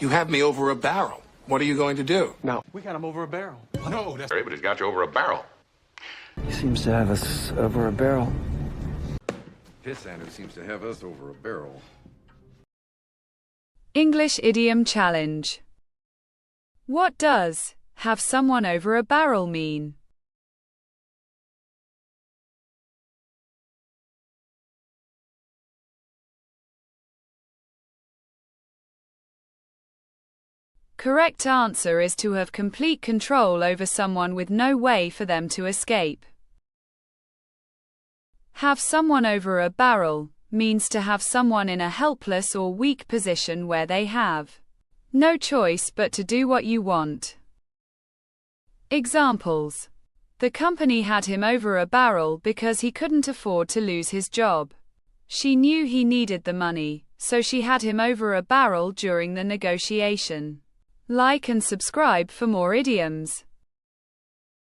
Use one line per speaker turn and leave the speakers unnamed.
You have me over a barrel. What are you going to do?
No. We got him over a barrel.
No, that's right, but he's got you over a barrel.
He seems to have us over a barrel.
Pissant seems to have us over a barrel.
English Idiom Challenge. What does have someone over a barrel mean? Correct answer is to have complete control over someone with no way for them to escape. Have someone over a barrel means to have someone in a helpless or weak position where they have no choice but to do what you want. Examples. The company had him over a barrel because he couldn't afford to lose his job. She knew he needed the money, so she had him over a barrel during the negotiation. Like and subscribe for more idioms.